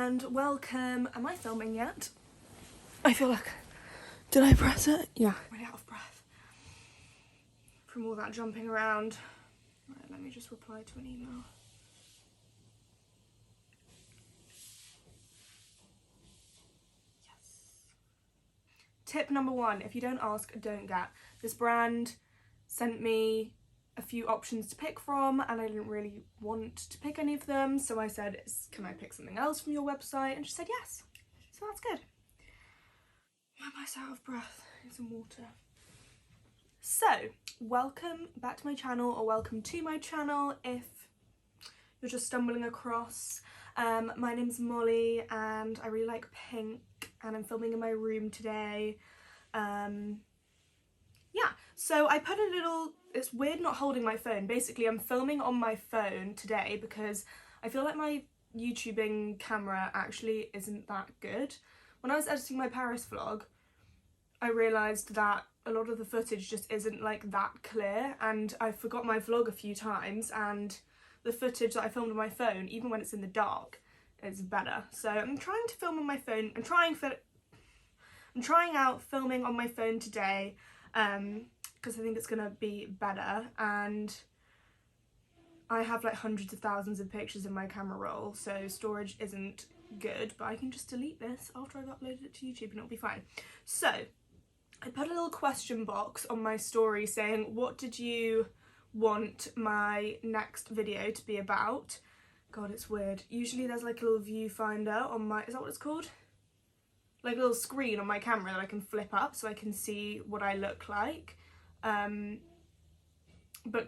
and welcome. Am I filming yet? I feel like, did I press it? Yeah. I'm really out of breath from all that jumping around. Right, let me just reply to an email. Yes. Tip number 1, if you don't ask, don't get. This brand sent me a few options to pick from and I didn't really want to pick any of them, so I said, can I pick something else from your website? And she said yes, so that's good. Why am I so out of breath? I need some water. So, welcome back to my channel, or welcome to my channel if you're just stumbling across. My name's Molly and I really like pink and I'm filming in my room today. Yeah, so I put a little, it's weird not holding my phone. Basically, I'm filming on my phone today because I feel like my YouTubing camera actually isn't that good. When I was editing my Paris vlog, I realised that a lot of the footage just isn't like that clear, and I forgot my vlog a few times, and the footage that I filmed on my phone, even when it's in the dark, is better. So I'm trying to film on my phone. I'm trying out filming on my phone today, because I think it's gonna be better, and I have like hundreds of thousands of pictures in my camera roll, so storage isn't good, but I can just delete this after I've uploaded it to YouTube and it'll be fine. So I put a little question box on my story saying, what did you want my next video to be about? God, it's weird. Usually there's like a little viewfinder on my, is that what it's called? Like a little screen on my camera that I can flip up so I can see what I look like. But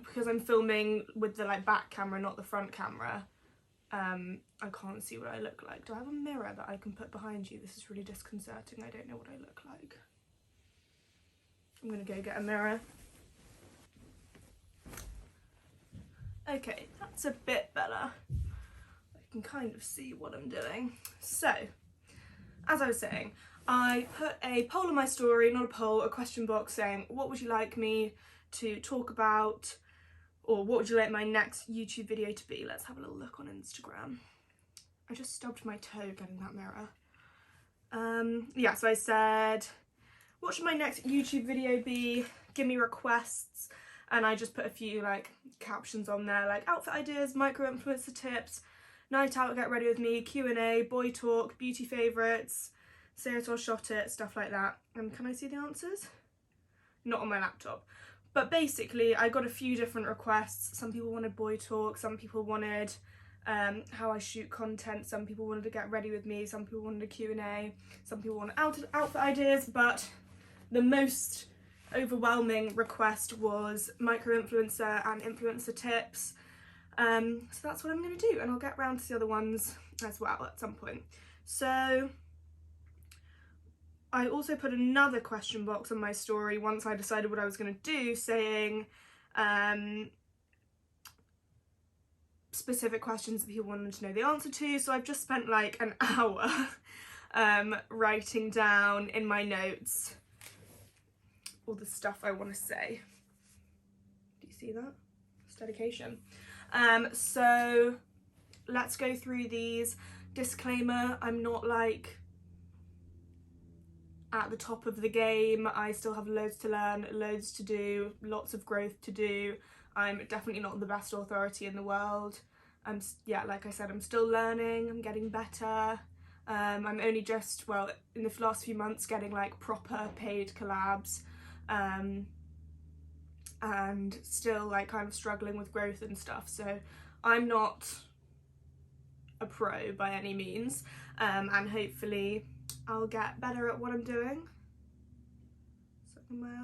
because I'm filming with the like back camera, not the front camera, I can't see what I look like. Do I have a mirror that I can put behind you? This is really disconcerting. I don't know what I look like. I'm gonna go get a mirror. Okay, that's a bit better. I can kind of see what I'm doing. So, as I was saying, I put a poll on my story, not a poll, a question box saying, what would you like me to talk about, or what would you like my next YouTube video to be? Let's have a little look on Instagram. I just stubbed my toe getting that mirror. Yeah, so I said, what should my next YouTube video be? Give me requests. And I just put a few like captions on there, like outfit ideas, micro influencer tips, night out, get ready with me, Q&A, boy talk, beauty favourites, say it or shot it, stuff like that. And can I see the answers? Not on my laptop. But basically, I got a few different requests. Some people wanted boy talk, some people wanted how I shoot content, some people wanted to get ready with me, some people wanted a Q&A, some people wanted outfit ideas, but the most overwhelming request was micro-influencer and influencer tips. So that's what I'm going to do, and I'll get round to the other ones as well at some point. So I also put another question box on my story once I decided what I was going to do, saying specific questions that people wanted to know the answer to. So I've just spent like an hour writing down in my notes all the stuff I want to say. Do you see that? It's dedication. So let's go through these. Disclaimer, I'm not like at the top of the game. I still have loads to learn, loads to do, lots of growth to do. I'm definitely not the best authority in the world. Yeah, like I said, I'm still learning, I'm getting better. I'm only just, well, in the last few months getting like proper paid collabs, and still like kind of struggling with growth and stuff. So I'm not a pro by any means, and hopefully I'll get better at what I'm doing. Something in my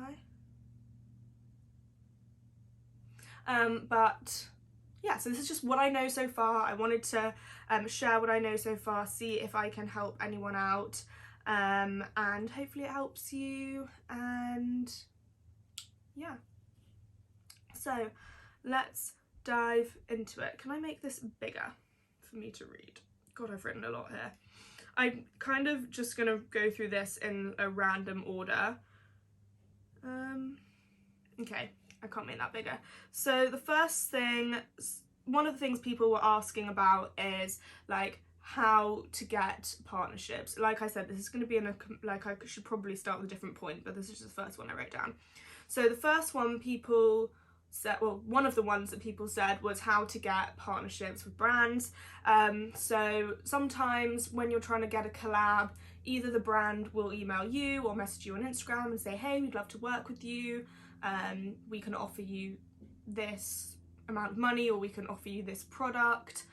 eye. But yeah, so this is just what I know so far. I wanted to share what I know so far, see if I can help anyone out, and hopefully it helps you, and yeah. So let's dive into it. Can I make this bigger for me to read? God, I've written a lot here. I'm kind of just gonna go through this in a random order. Okay, I can't make that bigger. So the first thing, one of the things people were asking about is like, how to get partnerships. Like I said, this is going to be in a, like, I should probably start with a different point, but this is just the first one I wrote down. So the first one people said, well, one of the ones that people said was how to get partnerships with brands. So sometimes when you're trying to get a collab, either the brand will email you or message you on Instagram and say, hey, we'd love to work with you. We can offer you this amount of money, or we can offer you this product.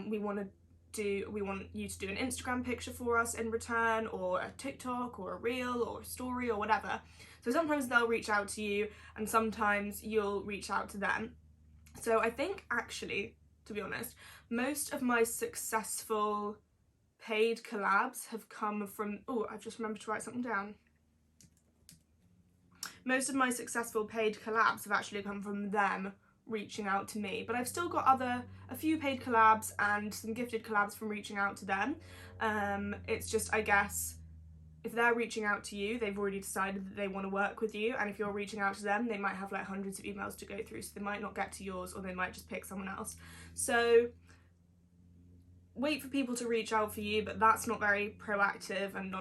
We want you to do an Instagram picture for us in return, or a TikTok or a reel or a story or whatever. So sometimes they'll reach out to you and sometimes you'll reach out to them. So I think actually, to be honest, most of my successful paid collabs have come from, oh, I've just remembered to write something down. Most of my successful paid collabs have actually come from them reaching out to me, but I've still got a few paid collabs and some gifted collabs from reaching out to them. It's just, I guess, if they're reaching out to you, they've already decided that they want to work with you, and if you're reaching out to them, they might have like hundreds of emails to go through, so they might not get to yours, or they might just pick someone else. So wait for people to reach out for you, but that's not very proactive and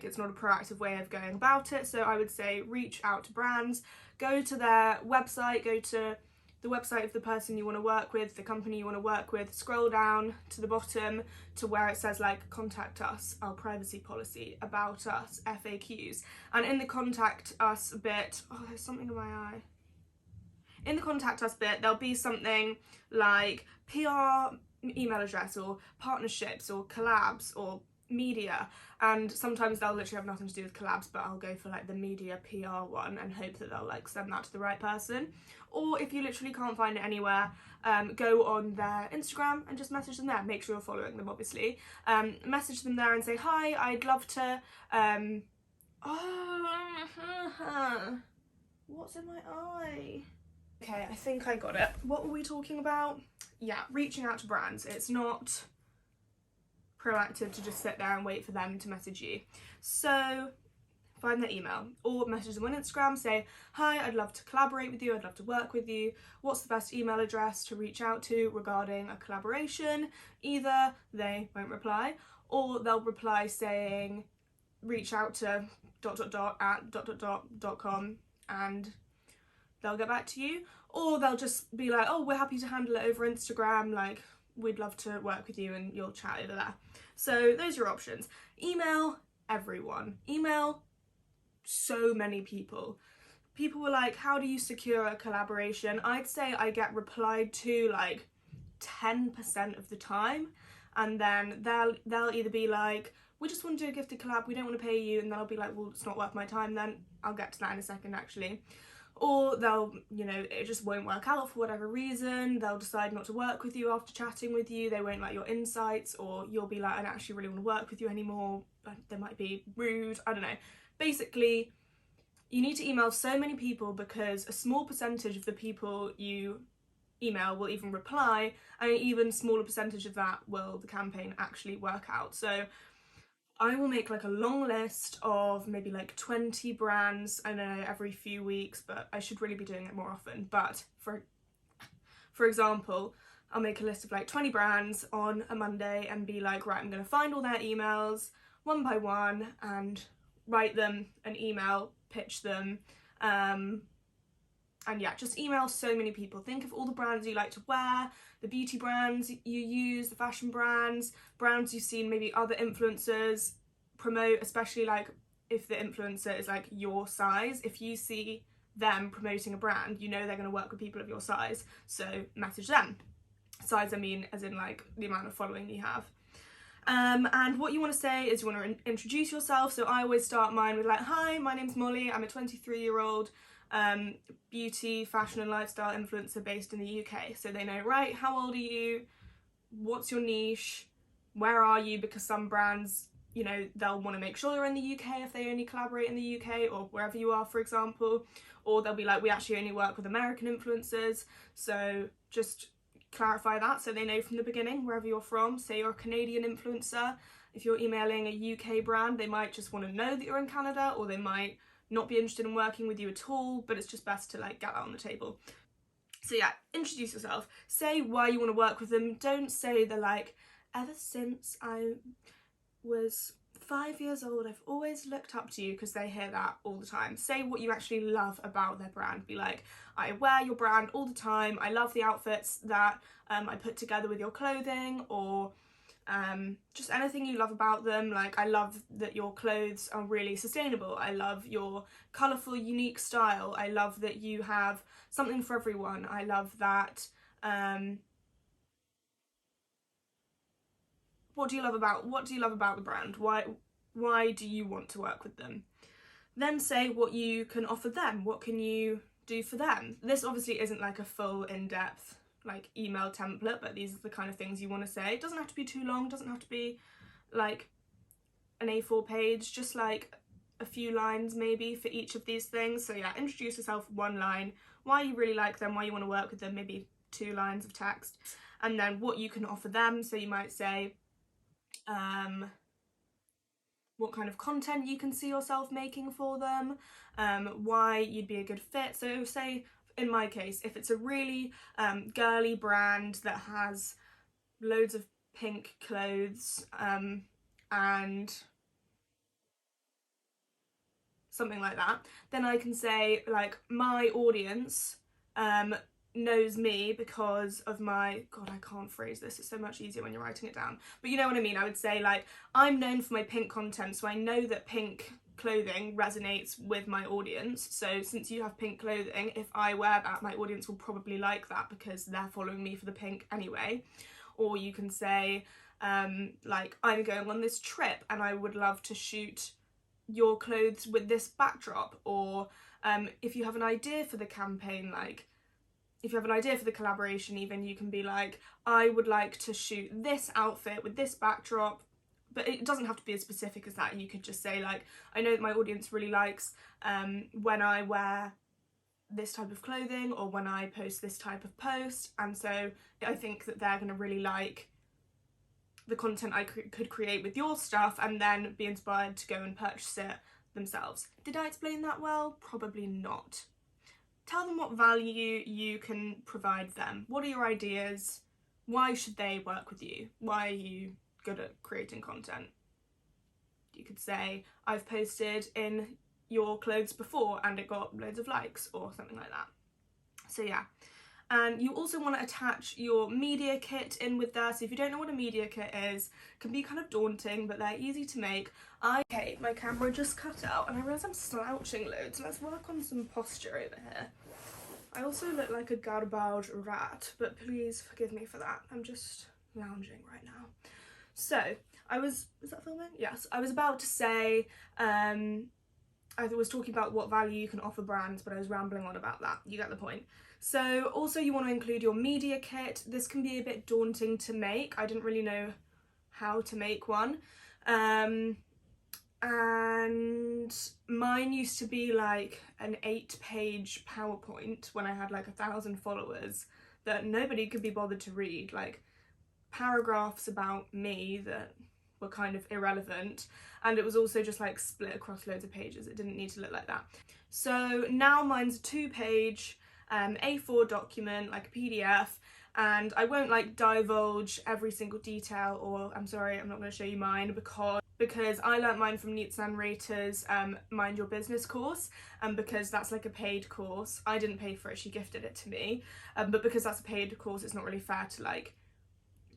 it's not a proactive way of going about it. So I would say reach out to brands, go to their website, go to the website of the person you want to work with, the company you want to work with, scroll down to the bottom to where it says like contact us, our privacy policy, about us, FAQs, and in the contact us bit, oh, there's something in my eye. In the contact us bit, there'll be something like PR email address, or partnerships, or collabs, or media, and sometimes they'll literally have nothing to do with collabs, but I'll go for like the media PR one and hope that they'll like send that to the right person. Or if you literally can't find it anywhere, go on their Instagram and just message them there. Make sure you're following them, obviously. Message them there and say, hi, I'd love to what's in my eye? Okay, I think I got it. What were we talking about? Yeah, reaching out to brands. It's not proactive to just sit there and wait for them to message you. So find their email or message them on Instagram, say, hi, I'd love to collaborate with you, I'd love to work with you. What's the best email address to reach out to regarding a collaboration? Either they won't reply, or they'll reply saying, reach out to ... at ... .com, and they'll get back to you. Or they'll just be like, oh, we're happy to handle it over Instagram, like, we'd love to work with you, and you'll chat over there. So those are your options. Email everyone. Email so many people. People were like, how do you secure a collaboration? I'd say I get replied to like 10% of the time, and then they'll either be like, we just want to do a gifted collab, we don't want to pay you, and then I'll be like, well, it's not worth my time then. I'll get to that in a second, actually. Or they'll, it just won't work out for whatever reason. They'll decide not to work with you after chatting with you. They won't like your insights, or you'll be like, I don't actually really want to work with you anymore. They might be rude, I don't know. Basically, you need to email so many people, because a small percentage of the people you email will even reply, and an even smaller percentage of that will the campaign actually work out. So I will make like a long list of maybe like 20 brands, I know, every few weeks, but I should really be doing it more often. But for example, I'll make a list of like 20 brands on a Monday and be like, right, I'm going to find all their emails one by one and write them an email, pitch them, and yeah, just email so many people. Think of all the brands you like to wear, the beauty brands you use, the fashion brands, brands you've seen maybe other influencers promote, especially like if the influencer is like your size. If you see them promoting a brand, you know they're going to work with people of your size, so message them. Size, I mean, as in like the amount of following you have. And what you want to say is you want to introduce yourself. So I always start mine with like, hi, my name's Molly, I'm a 23-year-old beauty, fashion and lifestyle influencer based in the UK. So they know, right, how old are you, what's your niche, where are you, because some brands, they'll want to make sure they're in the UK if they only collaborate in the UK, or wherever you are, for example. Or they'll be like, we actually only work with American influencers. So just clarify that so they know from the beginning wherever you're from. Say you're a Canadian influencer, if you're emailing a UK brand, they might just want to know that you're in Canada, or they might not be interested in working with you at all, but it's just best to like get that on the table. So yeah, introduce yourself, say why you want to work with them. Don't say the like ever since I was 5 years old, I've always looked up to you, because they hear that all the time. Say what you actually love about their brand. Be like, I wear your brand all the time, I love the outfits that I put together with your clothing, or just anything you love about them. Like, I love that your clothes are really sustainable, I love your colourful, unique style, I love that you have something for everyone, I love that. What do you love about the brand? Why do you want to work with them? Then say what you can offer them. What can you do for them? This obviously isn't like a full in-depth like email template, but these are the kind of things you want to say. It doesn't have to be too long, doesn't have to be like an A4 page, just like a few lines maybe for each of these things. So yeah, introduce yourself, 1 line, why you really like them, why you want to work with them, maybe 2 lines of text, and then what you can offer them. So you might say what kind of content you can see yourself making for them, why you'd be a good fit. So say, in my case, if it's a really girly brand that has loads of pink clothes and something like that, then I can say like, my audience knows me because of my, God, I can't phrase this, it's so much easier when you're writing it down, but you know what I mean. I would say like, I'm known for my pink content, so I know that pink clothing resonates with my audience, so since you have pink clothing, if I wear that, my audience will probably like that because they're following me for the pink anyway. Or you can say like, I'm going on this trip and I would love to shoot your clothes with this backdrop. Or if you have an idea for the campaign, like if you have an idea for the collaboration even, you can be like, I would like to shoot this outfit with this backdrop. But it doesn't have to be as specific as that. You could just say like, I know that my audience really likes when I wear this type of clothing, or when I post this type of post, and so I think that they're going to really like the content I could create with your stuff, and then be inspired to go and purchase it themselves. Did I explain that well? Probably not. Tell them what value you can provide them. What are your ideas? Why should they work with you? Why are you good at creating content? You could say, I've posted in your clothes before and it got loads of likes, or something like that. So yeah. And you also want to attach your media kit in with that. So if you don't know what a media kit is, it can be kind of daunting, but they're easy to make. Okay, my camera just cut out and I realise I'm slouching loads. Let's work on some posture over here. I also look like a garbage rat, but please forgive me for that. I'm just lounging right now. So is that filming? Yes, I was about to say, I was talking about what value you can offer brands, but I was rambling on about that. You get the point. So also you want to include your media kit. This can be a bit daunting to make. I didn't really know how to make one. And mine used to be like an 8-page PowerPoint when I had like 1,000 followers that nobody could be bothered to read. Like paragraphs about me that were kind of irrelevant, and it was also just like split across loads of pages. It didn't need to look like that. So now mine's a 2-page A4 document, like a PDF, and I won't like divulge every single detail, or I'm sorry, I'm not going to show you mine because I learnt mine from Nitsan Raiter's Mind Your Business course, and because that's like a paid course. I didn't pay for it, she gifted it to me, but because that's a paid course, it's not really fair to like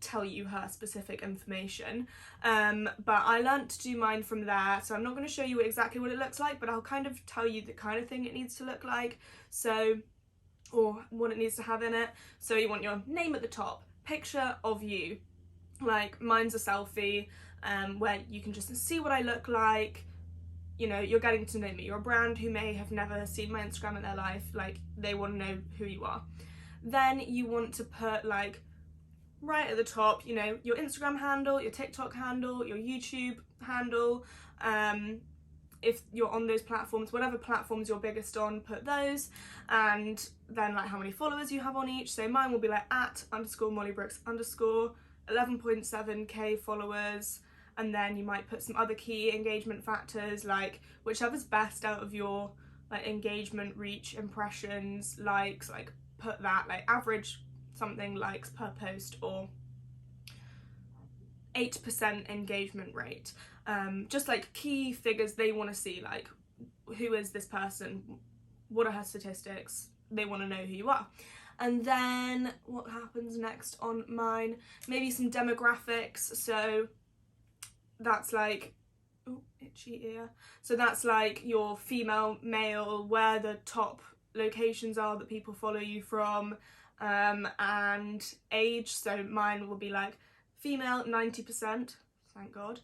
tell you her specific information, but I learnt to do mine from there, so I'm not going to show you exactly what it looks like, but I'll kind of tell you the kind of thing it needs to look like, so, or what it needs to have in it. So you want your name at the top, picture of you, like mine's a selfie, where you can just see what I look like. You know, you're getting to know me. You're a brand who may have never seen my Instagram in their life, like they want to know who you are. Then you want to put like right at the top, you know, your Instagram handle, your TikTok handle, your YouTube handle, if you're on those platforms, whatever platforms you're biggest on, put those, and then like how many followers you have on each. So mine will be like @_MollyBrooks_ 11.7k followers, and then you might put some other key engagement factors, like whichever's best out of your like engagement, reach, impressions, likes, like put that, like average something likes per post, or 8% engagement rate. Just like key figures they want to see, like who is this person, what are her statistics, they want to know who you are. And then what happens next on mine, maybe some demographics. So that's like, oh, itchy ear. So that's like your female, male, where the top locations are that people follow you from, and age. So mine will be like female 90%, thank God.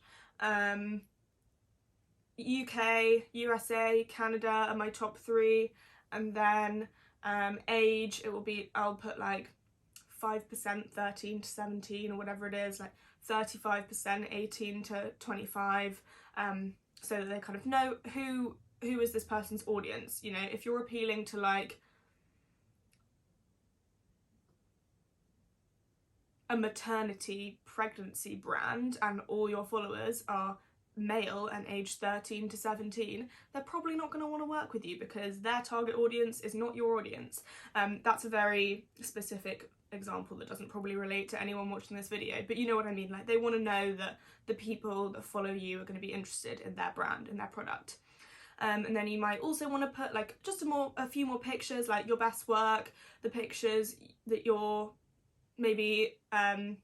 UK, USA, Canada are my top 3, and then age, it will be, I'll put like 5% 13 to 17 or whatever it is, like 35% 18 to 25, so that they kind of know who is this person's audience. You know, if you're appealing to like a maternity pregnancy brand and all your followers are male and age 13 to 17, they're probably not going to want to work with you because their target audience is not your audience. That's a very specific example that doesn't probably relate to anyone watching this video, but you know what I mean. Like, they want to know that the people that follow you are going to be interested in their brand and their product. And then you might also want to put like just a few more pictures, like your best work, the pictures that you're maybe I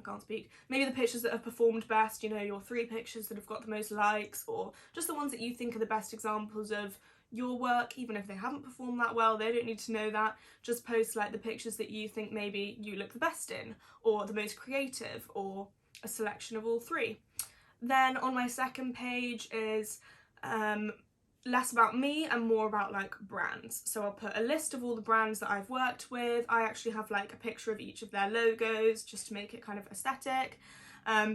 can't speak, maybe the pictures that have performed best, you know, your 3 pictures that have got the most likes, or just the ones that you think are the best examples of your work. Even if they haven't performed that well, they don't need to know that. Just post like the pictures that you think maybe you look the best in, or the most creative, or a selection of all 3. Then on my second page is less about me and more about like brands. So I'll put a list of all the brands that I've worked with. I actually have like a picture of each of their logos just to make it kind of aesthetic,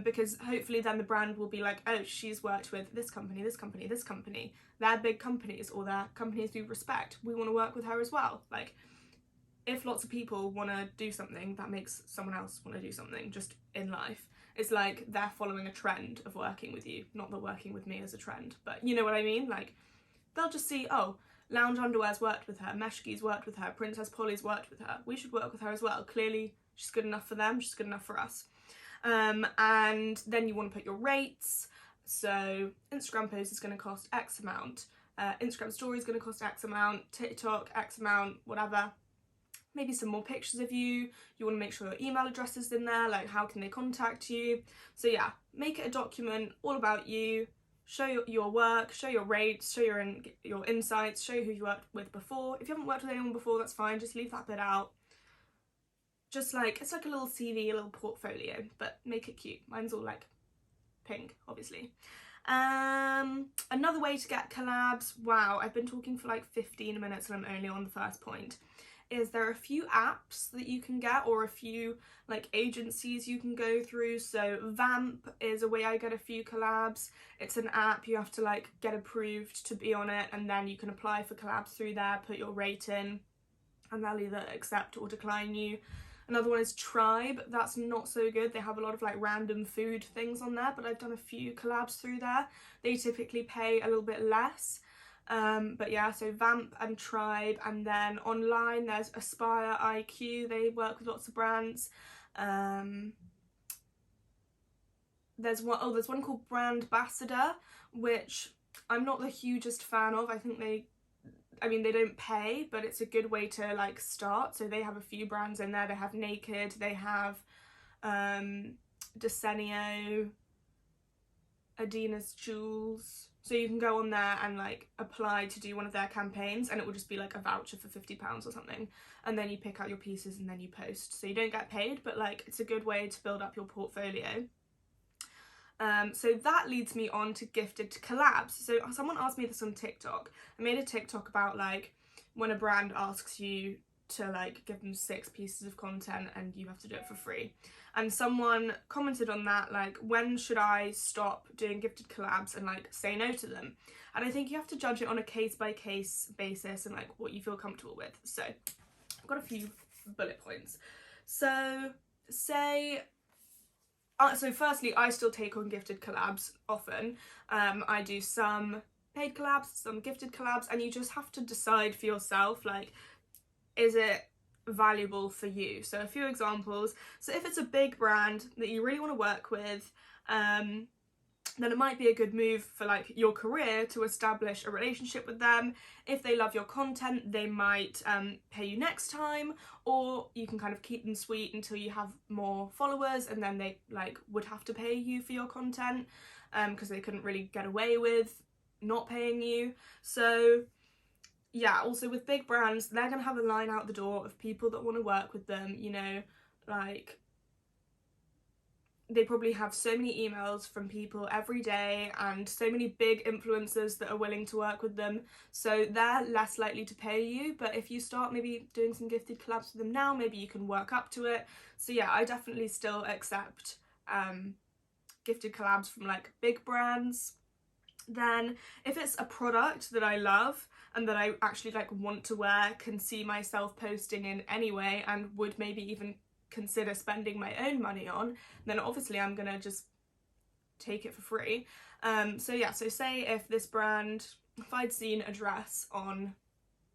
because hopefully then the brand will be like, oh, she's worked with this company, this company, this company. They're big companies, or they're companies we respect. We want to work with her as well. Like, if lots of people want to do something, that makes someone else want to do something just in life. It's like they're following a trend of working with you, not that working with me is a trend, but you know what I mean? Like, they'll just see, oh, Lounge Underwear's worked with her, Meshki's worked with her, Princess Polly's worked with her, we should work with her as well. Clearly she's good enough for them, she's good enough for us. And then you want to put your rates. So Instagram post is going to cost X amount, Instagram story is going to cost X amount, TikTok X amount, whatever. Maybe some more pictures of you. You want to make sure your email address is in there, like how can they contact you. So yeah, make it a document all about you. Show your work, show your rates, show your insights, show who you worked with before. If you haven't worked with anyone before, that's fine, just leave that bit out. Just like, it's like a little CV, a little portfolio, but make it cute. Mine's all like pink, obviously. Another way to get collabs, wow, I've been talking for like 15 minutes and I'm only on the first point, is there are a few apps that you can get, or a few like agencies you can go through. So Vamp is a way I get a few collabs. It's an app, you have to like get approved to be on it, and then you can apply for collabs through there, put your rate in, and they'll either accept or decline you. Another one is Tribe. That's not so good. They have a lot of like random food things on there, but I've done a few collabs through there. They typically pay a little bit less. But yeah, so Vamp and Tribe. And then online there's Aspire IQ. They work with lots of brands. There's one called Brand Ambassador, which I'm not the hugest fan of. I think they don't pay, but it's a good way to like start. So they have a few brands in there. They have Naked, they have Desenio, Adina's Jewels. So you can go on there and like apply to do one of their campaigns, and it will just be like a voucher for £50 or something, and then you pick out your pieces and then you post. So you don't get paid, but like it's a good way to build up your portfolio. So that leads me on to gifted collabs. So someone asked me this on TikTok. I made a TikTok about like when a brand asks you to like give them 6 pieces of content and you have to do it for free. And someone commented on that, like, when should I stop doing gifted collabs and like say no to them? And I think you have to judge it on a case-by-case basis and like what you feel comfortable with. So I've got a few bullet points. So firstly, I still take on gifted collabs often. I do some paid collabs, some gifted collabs, and you just have to decide for yourself, like, is it valuable for you. So a few examples. So if it's a big brand that you really want to work with, then it might be a good move for like your career to establish a relationship with them. If they love your content, they might pay you next time, or you can kind of keep them sweet until you have more followers, and then they like would have to pay you for your content because they couldn't really get away with not paying you. So yeah, also with big brands, they're gonna have a line out the door of people that want to work with them, you know, like they probably have so many emails from people every day and so many big influencers that are willing to work with them, so they're less likely to pay you. But if you start maybe doing some gifted collabs with them now, maybe you can work up to it. So yeah, I definitely still accept gifted collabs from like big brands. Then if it's a product that I love and that I actually like want to wear, can see myself posting in anyway, and would maybe even consider spending my own money on, then obviously I'm gonna just take it for free. So yeah, so say if this brand, if I'd seen a dress on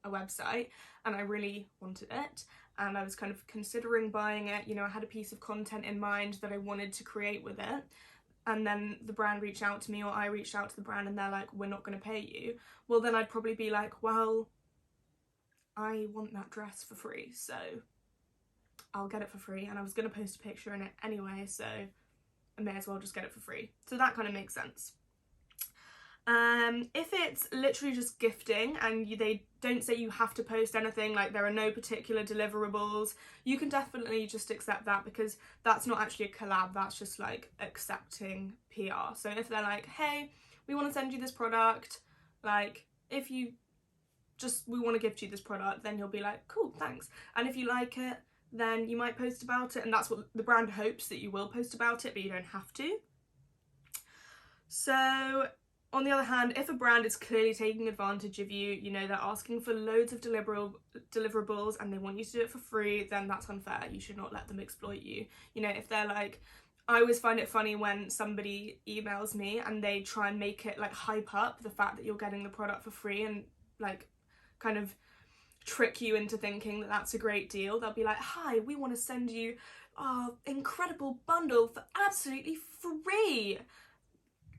a website and I really wanted it and I was kind of considering buying it, you know, I had a piece of content in mind that I wanted to create with it, and then the brand reached out to me, or I reached out to the brand and they're like, we're not going to pay you, well then I'd probably be like, well, I want that dress for free, so I'll get it for free, and I was going to post a picture in it anyway, so I may as well just get it for free. So that kind of makes sense. If it's literally just gifting and they don't say you have to post anything, like there are no particular deliverables, you can definitely just accept that, because that's not actually a collab, that's just like accepting PR. So if they're like, hey, we want to send you this product, like if you just, we want to gift you this product, then you'll be like, cool, thanks. And if you like it, then you might post about it, and that's what the brand hopes, that you will post about it, but you don't have to. So on the other hand, if a brand is clearly taking advantage of you, you know, they're asking for loads of deliverables and they want you to do it for free, then that's unfair. You should not let them exploit you. You know, if they're like, I always find it funny when somebody emails me and they try and make it like hype up the fact that you're getting the product for free and like kind of trick you into thinking that that's a great deal. They'll be like, hi, we want to send you our incredible bundle for absolutely free!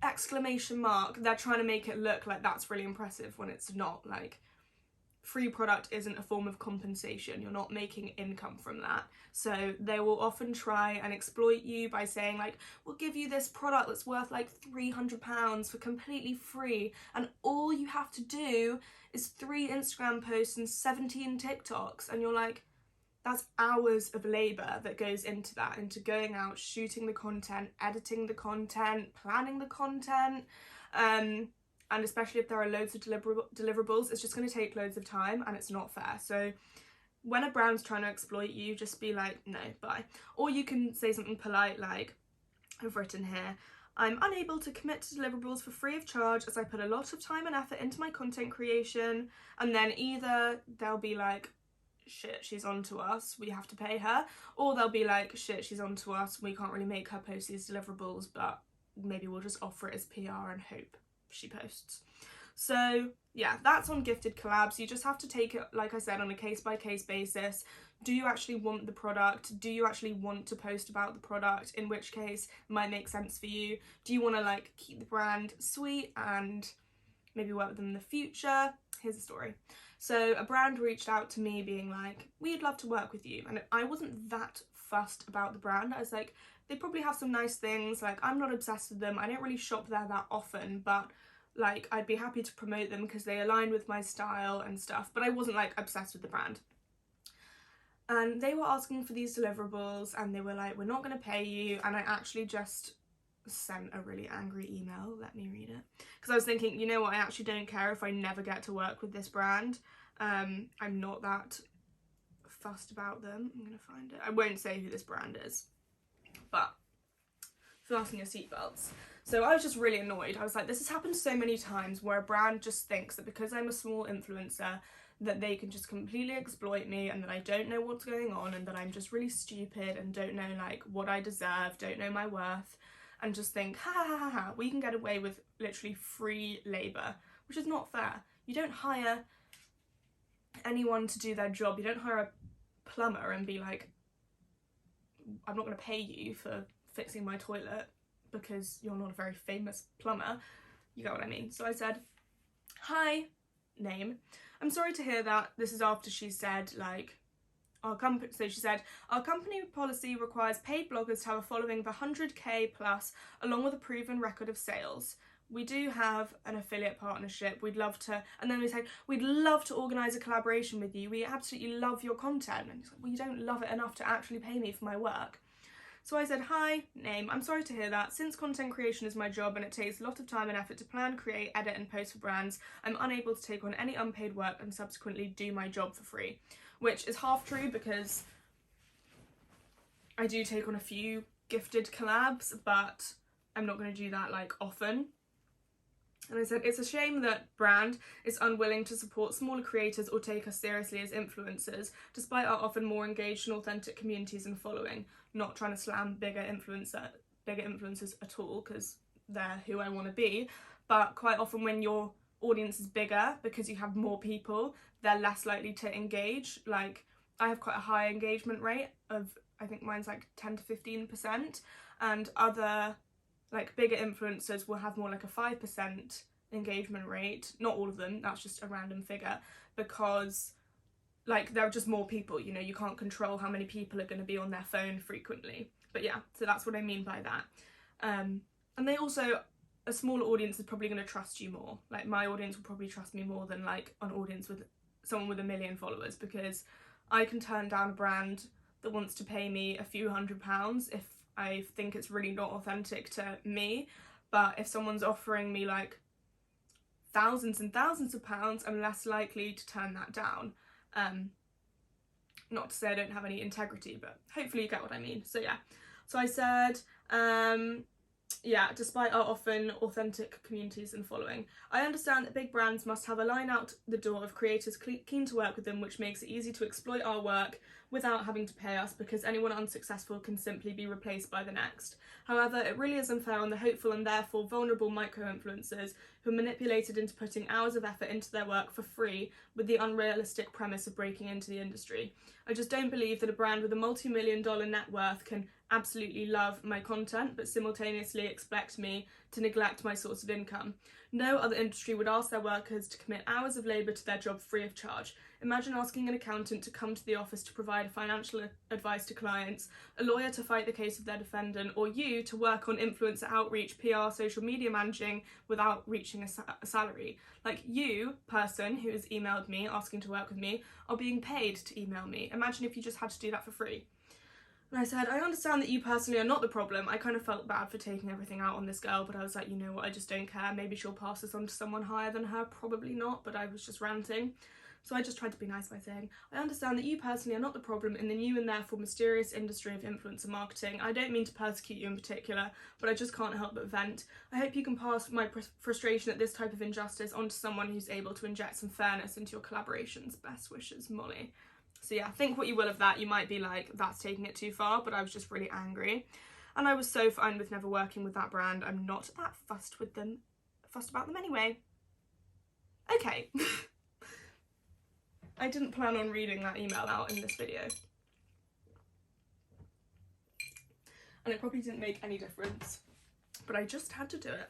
Exclamation mark. They're trying to make it look like that's really impressive when it's not. Like, free product isn't a form of compensation. You're not making income from that. So they will often try and exploit you by saying like, we'll give you this product that's worth like £300 for completely free, and all you have to do is 3 Instagram posts and 17 TikToks, and you're like, that's hours of labour that goes into that, into going out, shooting the content, editing the content, planning the content, and especially if there are loads of deliverables, it's just going to take loads of time and it's not fair. So when a brand's trying to exploit you, just be like, no, bye. Or you can say something polite like, I've written here, I'm unable to commit to deliverables for free of charge as I put a lot of time and effort into my content creation. And then either they'll be like, shit, she's on to us, we have to pay her, or they'll be like, shit, she's on to us, we can't really make her post these deliverables, but maybe we'll just offer it as PR and hope she posts. So yeah, that's on gifted collabs. You just have to take it, like I said, on a case-by-case basis. Do you actually want the product? Do you actually want to post about the product? In which case it might make sense for you. Do you want to like keep the brand sweet and maybe work with them in the future? Here's a story. So a brand reached out to me being like, we'd love to work with you. And I wasn't that fussed about the brand. I was like, they probably have some nice things. Like, I'm not obsessed with them. I don't really shop there that often, but like, I'd be happy to promote them because they align with my style and stuff. But I wasn't like obsessed with the brand. And they were asking for these deliverables and they were like, we're not going to pay you. And I actually just sent a really angry email. Let me read it. Because I was thinking, you know what, I actually don't care if I never get to work with this brand. I'm not that fussed about them. I'm going to find it. I won't say who this brand is. But fasten your seatbelts. So I was just really annoyed. I was like, this has happened so many times where a brand just thinks that because I'm a small influencer that they can just completely exploit me and that I don't know what's going on and that I'm just really stupid and don't know like what I deserve, don't know my worth, and just think, ha ha ha ha, we can get away with literally free labour, which is not fair. You don't hire anyone to do their job. You don't hire a plumber and be like, I'm not going to pay you for fixing my toilet because you're not a very famous plumber. You get what I mean? So I said, hi, name. I'm sorry to hear that. This is after she said, like, so she said, our company policy requires paid bloggers to have a following of 100k plus, along with a proven record of sales. We do have an affiliate partnership. We'd love to, and then we said, we'd love to organise a collaboration with you. We absolutely love your content. And he's like, well, you don't love it enough to actually pay me for my work. So I said, hi, name, I'm sorry to hear that. Since content creation is my job and it takes a lot of time and effort to plan, create, edit and post for brands, I'm unable to take on any unpaid work and subsequently do my job for free. Which is half true because I do take on a few gifted collabs, but I'm not going to do that like often. And I said, it's a shame that brand is unwilling to support smaller creators or take us seriously as influencers, despite our often more engaged and authentic communities and following. Not trying to slam bigger influencers at all, because they're who I want to be. But quite often when your audience is bigger, because you have more people, they're less likely to engage. Like, I have quite a high engagement rate of, I think mine's like 10 to 15%, and other like bigger influencers will have more like a 5% engagement rate. Not all of them, that's just a random figure, because like there are just more people, you know, you can't control how many people are going to be on their phone frequently. But yeah, so that's what I mean by that. And they also, a smaller audience is probably going to trust you more. Like my audience will probably trust me more than like an audience with someone with 1 million followers, because I can turn down a brand that wants to pay me a few £100s if I think it's really not authentic to me. But if someone's offering me like thousands and thousands of pounds, I'm less likely to turn that down. Not to say I don't have any integrity, but hopefully you get what I mean. So yeah, so I said, yeah, despite our often authentic communities and following, I understand that big brands must have a line out the door of creators keen to work with them, which makes it easy to exploit our work without having to pay us, because anyone unsuccessful can simply be replaced by the next. However, it really is unfair on the hopeful and therefore vulnerable micro-influencers who are manipulated into putting hours of effort into their work for free with the unrealistic premise of breaking into the industry. I just don't believe that a brand with a multi-million-dollar net worth can absolutely love my content but simultaneously expect me to neglect my source of income. No other industry would ask their workers to commit hours of labour to their job free of charge. Imagine asking an accountant to come to the office to provide financial advice to clients, a lawyer to fight the case of their defendant, or you to work on influencer outreach, PR, social media managing without reaching a salary. Like, you, person who has emailed me asking to work with me, are being paid to email me. Imagine if you just had to do that for free. And I said, I understand that you personally are not the problem. I kind of felt bad for taking everything out on this girl, but I was like, you know what, I just don't care. Maybe she'll pass this on to someone higher than her, probably not, but I was just ranting. So I just tried to be nice by saying, I understand that you personally are not the problem in the new and therefore mysterious industry of influencer marketing. I don't mean to persecute you in particular, but I just can't help but vent. I hope you can pass my frustration at this type of injustice on to someone who's able to inject some fairness into your collaborations. Best wishes, Molly. So yeah, think what you will of that. You might be like, that's taking it too far, but I was just really angry. And I was so fine with never working with that brand. I'm not that fussed about them anyway. Okay. I didn't plan on reading that email out in this video. And it probably didn't make any difference, but I just had to do it.